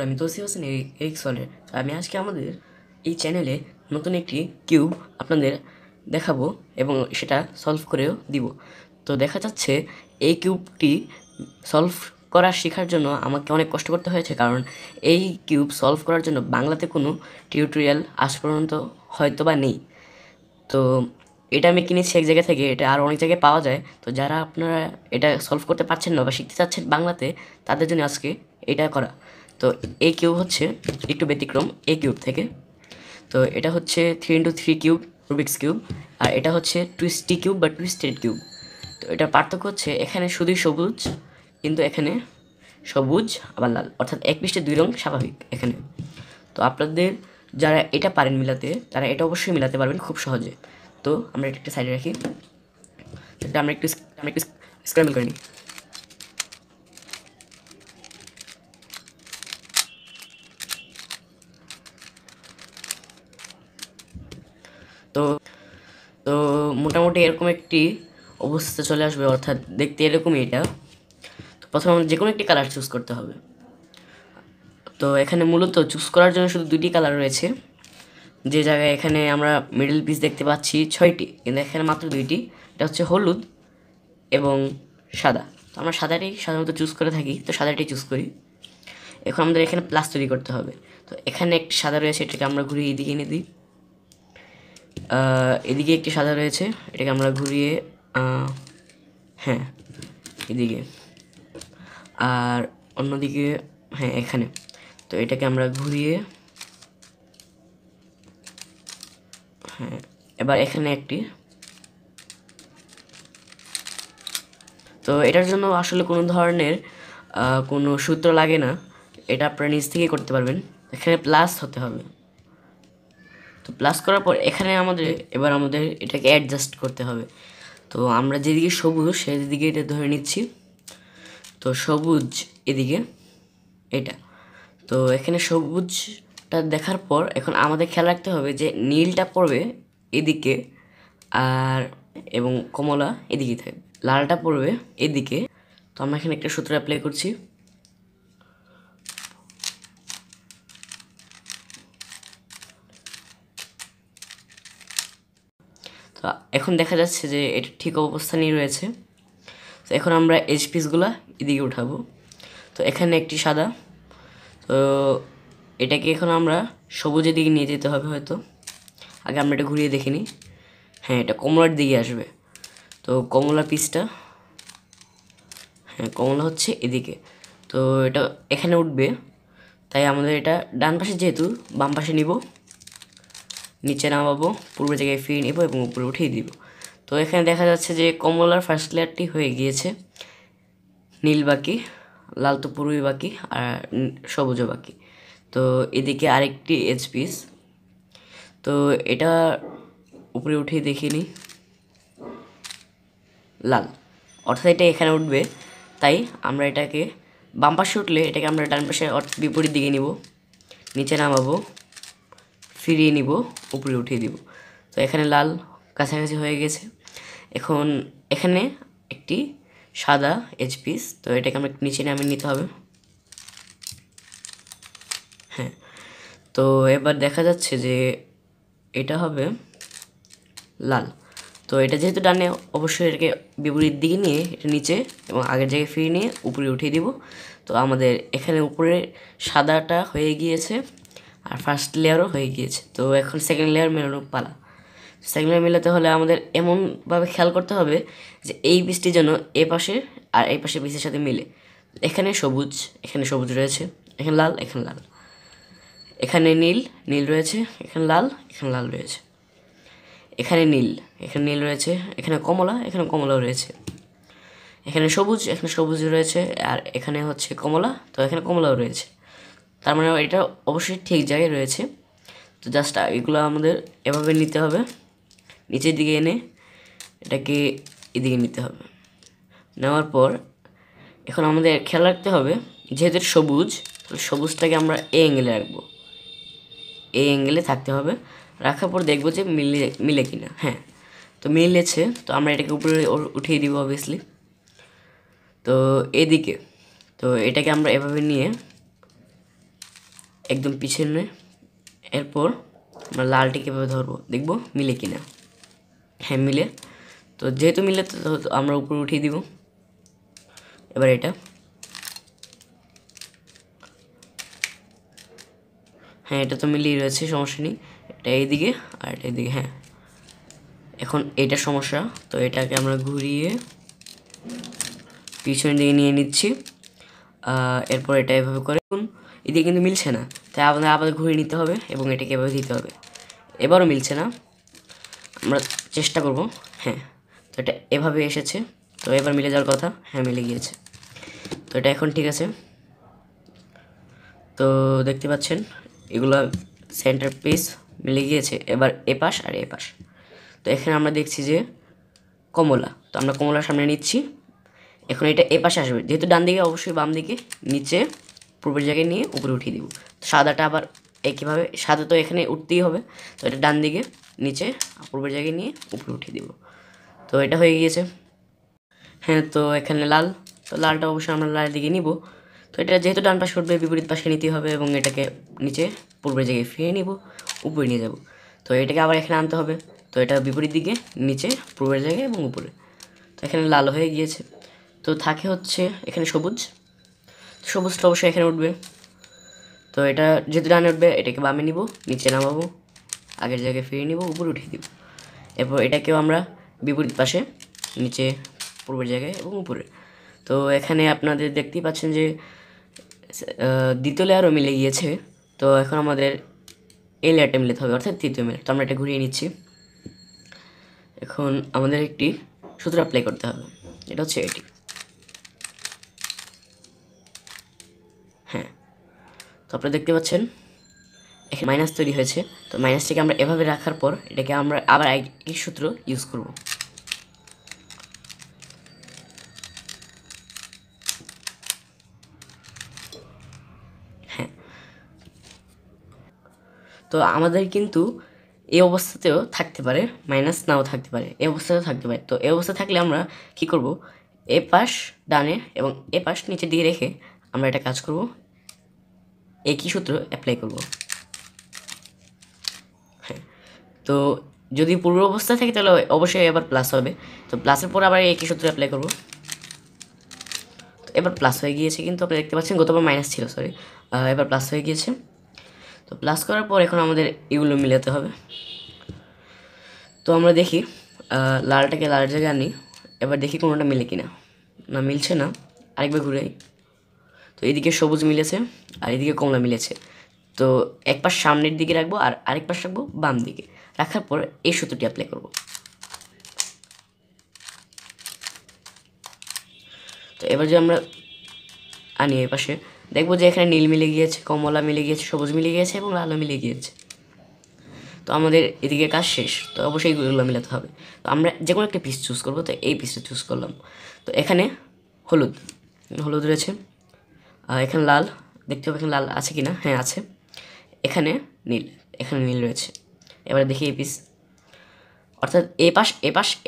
বন্ধুরা, আমি তৌসিফ হোসেন এরিক্সনের। আমি আজকে আমাদের এই চ্যানেলে নতুন একটি কিউব আপনাদের দেখাবো এবং সেটা সলভ করেও দিব। তো দেখা যাচ্ছে এই কিউবটি সলভ করা শেখার জন্য আমাকে অনেক কষ্ট করতে হয়েছে, কারণ এই কিউব সলভ করার জন্য বাংলাতে কোনো টিউটোরিয়াল আজ পর্যন্ত হয়তো বা নেই। তো এটা আমি কিনেছি এক জায়গা থেকে, এটা আরও অনেক জায়গায় পাওয়া যায়। তো যারা আপনারা এটা সলভ করতে পারছেন না বা শিখতে চাচ্ছেন বাংলাতে, তাদের জন্য আজকে এটা করা। তো এই কিউব হচ্ছে একটু ব্যতিক্রম এই কিউব থেকে। তো এটা হচ্ছে 3x3 কিউব, রুবিক্স কিউব। আর এটা হচ্ছে টুইস্টি কিউব বা টুইস্টেড কিউব। তো এটার পার্থক্য হচ্ছে এখানে শুধুই সবুজ, কিন্তু এখানে সবুজ আবার লাল, অর্থাৎ এক পৃষ্ঠে দুই রং স্বাভাবিক এখানে। তো আপনাদের যারা এটা পারেন মিলাতে, তারা এটা অবশ্যই মিলাতে পারবেন খুব সহজে। তো আমরা এটা একটা সাইডে রাখি, এটা আমরা একটু স্ক্র্যাম্বল করে নিই। তো তো মোটামুটি এরকম একটি অবস্থা চলে আসবে, অর্থাৎ দেখতে এরকমই এটা। তো প্রথমে আমাদের যে কোনো একটি কালার চুজ করতে হবে। তো এখানে মূলত চুজ করার জন্য শুধু দুটি কালার রয়েছে, যে জায়গায় এখানে আমরা মিডল পিস দেখতে পাচ্ছি 6টি, কিন্তু এখানে মাত্র 2টি। এটা হচ্ছে হলুদ এবং সাদা। তো আমরা সাদাটাই সাধারণত চুজ করে থাকি, তো সাদাটাই চুজ করি। এখন আমাদের এখানে প্লাস তৈরি করতে হবে। তো এখানে একটি সাদা রয়েছে, এটাকে আমরা ঘুরিয়ে এদিকে এনে দিই। এদিকে একটি সাদা রয়েছে, এটাকে আমরা ঘুরিয়ে হ্যাঁ এদিকে, আর অন্যদিকে হ্যাঁ এখানে। তো এটাকে আমরা ঘুরিয়ে হ্যাঁ, এবার এখানে একটি। তো এটার জন্য আসলে কোনো ধরনের কোনো সূত্র লাগে না, এটা আপনারা নিজ থেকেই করতে পারবেন। এখানে প্লাস হতে হবে। তো প্লাস করার পর এখানে এবার আমাদের এটাকে অ্যাডজাস্ট করতে হবে। তো আমরা যেদিকে সবুজ সেদিকে এটা ধরে নিচ্ছি। তো সবুজ এদিকে এটা। তো এখানে সবুজটা দেখার পর এখন আমাদের খেয়াল রাখতে হবে যে নীলটা পড়বে এদিকে, আর এবং কমলা এদিকে থাকবে, লালটা পড়বে এদিকে। তো আমরা এখানে একটা সূত্র অ্যাপ্লাই করছি। তো এখন দেখা যাচ্ছে যে এটা ঠিক অবস্থানেই রয়েছে। তো এখন আমরা এজ পিসগুলো এদিকে উঠাবো। তো এখানে একটি সাদা, তো এটাকে এখন আমরা সবুজের দিকে নিয়ে যেতে হবে হয়তো। আগে আমরা এটা ঘুরিয়ে দেখে নিই। হ্যাঁ, এটা কমলার দিকে আসবে। তো কমলা পিসটা, হ্যাঁ কমলা হচ্ছে এদিকে। তো এটা এখানে উঠবে, তাই আমাদের এটা ডান পাশে যেহেতু বাম পাশে নিব, নিচে নামাবো, পূর্বের জায়গায় ফিরিয়ে নেব এবং উপরে উঠিয়ে দিব। তো এখানে দেখা যাচ্ছে যে কমলার ফার্স্ট লেয়ারটি হয়ে গিয়েছে, নীল বাকি, লাল তো পুরোই বাকি, আর সবুজও বাকি। তো এদিকে আরেকটি এজ পিস। তো এটা উপরে উঠিয়ে দেখিয়ে নিই, লাল, অর্থাৎ এটা এখানে উঠবে। তাই আমরা এটাকে বাম পাশে উঠলে এটাকে আমরা ডান পাশে বিপরীত দিকে নিব, নিচে নামাবো, ফিরিয়ে নিব, উপরে উঠিয়ে দিব। তো এখানে লাল কাছাকাছি হয়ে গেছে। এখন এখানে একটি সাদা এজ পিস, তো এটাকে আমরা নিচে নামিয়ে নিতে হবে। হ্যাঁ, তো এবার দেখা যাচ্ছে যে এটা হবে লাল। তো এটা যেহেতু ডানে, অবশ্যই এটাকে বিপরীত দিকে নিয়ে এটা নিচে এবং আগের জায়গায় ফিরিয়ে নিয়ে উপরে উঠিয়ে দিব। তো আমাদের এখানে উপরে সাদাটা হয়ে গিয়েছে আর ফার্স্ট লেয়ারও হয়ে গিয়েছে। তো এখন সেকেন্ড লেয়ার মেলানোর পালা। সেকেন্ড লেয়ার মেলাতে হলে আমাদের এমনভাবে খেয়াল করতে হবে যে এই বীজটি যেন এ পাশে আর এই পাশে বীজের সাথে মিলে। এখানে সবুজ রয়েছে, এখানে লাল, এখানে লাল, এখানে নীল রয়েছে, এখানে লাল রয়েছে, এখানে নীল রয়েছে, এখানে কমলাও রয়েছে, এখানে সবুজ রয়েছে, আর এখানে হচ্ছে কমলা, তো এখানে কমলাও রয়েছে। তার মানে এটা অবশ্যই ঠিক জায়গায় রয়েছে। তো জাস্ট এগুলো আমাদের এভাবে নিতে হবে, নিচের দিকে এনে এটাকে এদিকে নিতে হবে। নেওয়ার পর এখন আমাদের খেয়াল রাখতে হবে, যেহেতু সবুজ, তাহলে সবুজটাকে আমরা এই অ্যাঙ্গেলে রাখবো, এই অ্যাঙ্গেলে থাকতে হবে। রাখার পর দেখবো যে মিলে কিনা। হ্যাঁ, তো মিলেছে। তো আমরা এটাকে উপরে উঠিয়ে দিব অবভিয়াসলি। তো এদিকে, তো এটাকে আমরা এভাবে নিয়ে একদম পিছনে। এরপর আমরা লালটি কীভাবে ধরবো দেখবো মিলে কিনা। হ্যাঁ মিলে, তো যেহেতু মিলে তো আমরা উপরে উঠিয়ে দিব। এবার এটা হ্যাঁ এটা তো মিলিয়ে রয়েছে, সমস্যা নেই। এটা এইদিকে আর এটা এইদিকে। হ্যাঁ এখন এটা সমস্যা, তো এটাকে আমরা ঘুরিয়ে পিছনের দিকে নিয়ে নিচ্ছি। এরপর এটা এভাবে করে এদিকে কিন্তু মিলছে না, তাই আমাদের আবার ঘুরিয়ে নিতে হবে এবং এটাকে এভাবে দিতে হবে। এবারও মিলছে না, আমরা চেষ্টা করব। হ্যাঁ তো এটা এভাবে এসেছে, তো এবার মিলে যাওয়ার কথা। হ্যাঁ মিলে গিয়েছে, তো এটা এখন ঠিক আছে। তো দেখতে পাচ্ছেন এগুলো সেন্টার পিস মিলে গিয়েছে। এবার এপাশ আর এপাশ, তো এখানে আমরা দেখছি যে কমলা, তো আমরা কমলার সামনে নিচ্ছি। এখন এটা এপাশে আসবে, যেহেতু ডান দিকে অবশ্যই বাম দিকে নিচে পূর্বের জায়গায় নিয়ে উপরে উঠিয়ে দিব। সাদাটা আবার একইভাবে, সাদা তো এখানে উঠতেই হবে, তো এটা ডান দিকে নিচে পূর্বের জায়গায় নিয়ে উপরে উঠিয়ে দিব। তো এটা হয়ে গিয়েছে। হ্যাঁ তো এখানে লাল, তো লালটা অবশ্যই আমরা লালের দিকে নিব। তো এটা যেহেতু ডান পাশে উঠবে বিপরীত পাশে নিতে হবে এবং এটাকে নিচে পূর্বের জায়গায় ফিরিয়ে নিব, উপরে নিয়ে যাব। তো এটাকে আবার এখানে আনতে হবে, তো এটা বিপরীত দিকে নিচে পূর্বের জায়গায় এবং উপরে। তো এখানে লাল হয়ে গিয়েছে, তো থাকে হচ্ছে এখানে সবুজ। সবুজটা অবশ্যই এখানে উঠবে, তো এটা যেহেতু ডানে উঠবে এটাকে বামে নিব, নিচে নামাবো, আগের জায়গায় ফিরিয়ে নিব, উপরে উঠিয়ে দিব। এরপর এটাকেও আমরা বিপরীত পাশে নিচে পূর্বের জায়গায় এবং উপরে। তো এখানে আপনাদের দেখতেই পাচ্ছেন যে দ্বিতীয় লেয়ারও মিলে গিয়েছে। তো এখন আমাদের এই লেয়ারটা মিলাতে হবে, অর্থাৎ তৃতীয় লেয়ার। তো আমরা এটা ঘুরিয়ে নিচ্ছি। এখন আমাদের একটি সূত্র অ্যাপ্লাই করতে হবে, এটা হচ্ছে এটি। হ্যাঁ তো আপনারা দেখতে পাচ্ছেন এখানে মাইনাস তৈরি হয়েছে। তো মাইনাসটাকে আমরা এভাবে রাখার পর এটাকে আমরা আবার একই সূত্র ইউজ করব। হ্যাঁ তো আমাদের কিন্তু এই অবস্থাতেও থাকতে পারে, মাইনাস নাও থাকতে পারে, এই অবস্থাতেও থাকতে পারে। তো এই অবস্থা থাকলে আমরা কি করব, এ পাশ ডানে এবং এ পাশ নিচের দিকে রেখে আমরা এটা কাজ করব, একই সূত্র অ্যাপ্লাই করব। হ্যাঁ তো যদি পূর্ব অবস্থা থাকে তাহলে অবশ্যই এবার প্লাস হবে। তো প্লাসের পর আবার একই সূত্র অ্যাপ্লাই করব। তো এবার প্লাস হয়ে গিয়েছে, কিন্তু আপনি দেখতে পাচ্ছেন গতবার মাইনাস ছিল, সরি, এবার প্লাস হয়ে গিয়েছে। তো প্লাস করার পর এখন আমাদের এগুলো মিলাতে হবে। তো আমরা দেখি লালটাকে লালের জায়গায় আনি, এবার দেখি কোনোটা মিলে কিনা। না মিলছে না, আরেকবার ঘুরে। তো এদিকে সবুজ মিলেছে আর এদিকে কমলা মিলেছে। তো এক পাশ সামনের দিকে রাখবো আর আরেক পাশ রাখবো বাম দিকে। রাখার পর এই সূত্রটি অ্যাপ্লাই করব। তো এবার যে আমরা আনি এই পাশে, দেখবো যে এখানে নীল মিলে গিয়েছে, কমলা মিলে গিয়েছে, সবুজ মিলে গিয়েছে এবং লালও মিলে গিয়েছে। তো আমাদের এদিকে কাজ শেষ, তো অবশ্যই এগুলো মিলাতে হবে। তো আমরা যে কোনো একটা পিস চুজ করবো, তো এই পিসটা চুজ করলাম। তো এখানে হলুদ, হলুদ রয়েছে, এখানে লাল, দেখতে হবে এখানে লাল আছে কি না। হ্যাঁ আছে। এখানে নীল, এখানে নীল রয়েছে। এবারে দেখি এই পিস, অর্থাৎ এ পাশ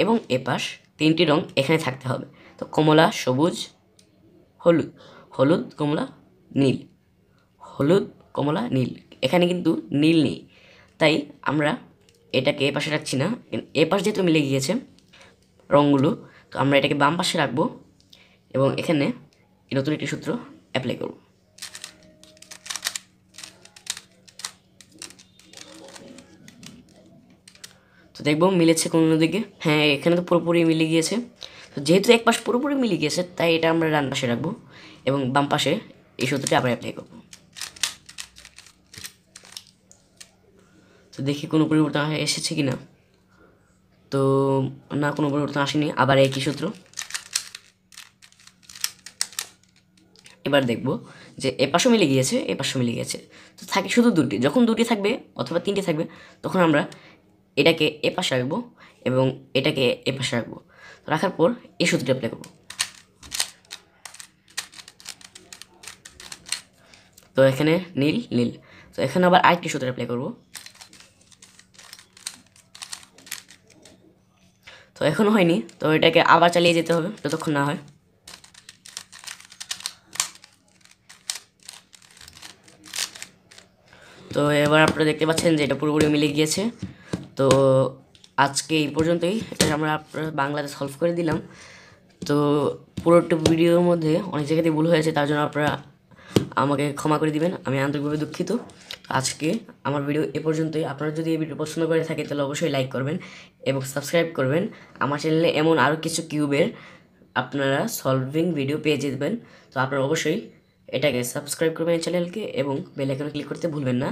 এবং এ পাশ তিনটি রং এখানে থাকতে হবে। তো কমলা, সবুজ, হলুদ, হলুদ, কমলা, নীল, হলুদ, কমলা, নীল। এখানে কিন্তু নীল নেই, তাই আমরা এটাকে এ পাশে রাখছি না। এ পাশ যেহেতু মিলে গিয়েছে রঙগুলো, তো আমরা এটাকে বাম পাশে রাখবো এবং এখানে নতুন একটি সূত্র অ্যাপ্লাই করব। তো দেখবো মিলেছে কোনো দিকে। হ্যাঁ এখানে তো পুরোপুরি মিলে গিয়েছে। তো যেহেতু এক পাশ পুরোপুরি মিলে গিয়েছে, তাই এটা আমরা ডান পাশে রাখবো এবং বাম পাশে এই সূত্রটি আবার অ্যাপ্লাই করবো। তো দেখি কোনো পরিবর্তন এসেছে কি না। তো না, কোনো পরিবর্তন আসেনি, আবার একই সূত্র। এবার দেখব যে এ পাশও মিলে গিয়েছে, এ পাশও মিলে গিয়েছে। তো থাকে শুধু দুটি, যখন দুটি থাকবে অথবা তিনটি থাকবে তখন আমরা এটাকে এ পাশে রাখবো এবং এটাকে এ পাশে রাখবো। তো রাখার পর এই সূত্রটি অ্যাপ্লাই করবো। তো এখানে নীল নীল, তো এখানে আবার আরেকটি সূত্র অ্যাপ্লাই করবো। তো এখনও হয়নি, তো এটাকে আবার চালিয়ে যেতে হবে যতক্ষণ না হয়। তো এবার আপনারা দেখতে পাচ্ছেন যে এটা পুরোপুরি মিলে গিয়েছে। তো আজকে এই পর্যন্তই, এটা আমরা বাংলাতে সলভ করে দিলাম। তো পুরোটা ভিডিওর মধ্যে অনেক জায়গাতে ভুল হয়েছে, তার জন্য আপনারা আমাকে ক্ষমা করে দিবেন, আমি আন্তরিকভাবে দুঃখিত। আজকে আমার ভিডিও এ পর্যন্তই। আপনারা যদি এই ভিডিও পছন্দ করে থাকে তাহলে অবশ্যই লাইক করবেন এবং সাবস্ক্রাইব করবেন। আমার চ্যানেলে এমন আরও কিছু কিউবের আপনারা সলভিং ভিডিও পেয়ে যেতেন। তো আপনারা অবশ্যই এটাকে সাবস্ক্রাইব করবেন চ্যানেলকে এবং বেল আইকনে ক্লিক করতে ভুলবেন না।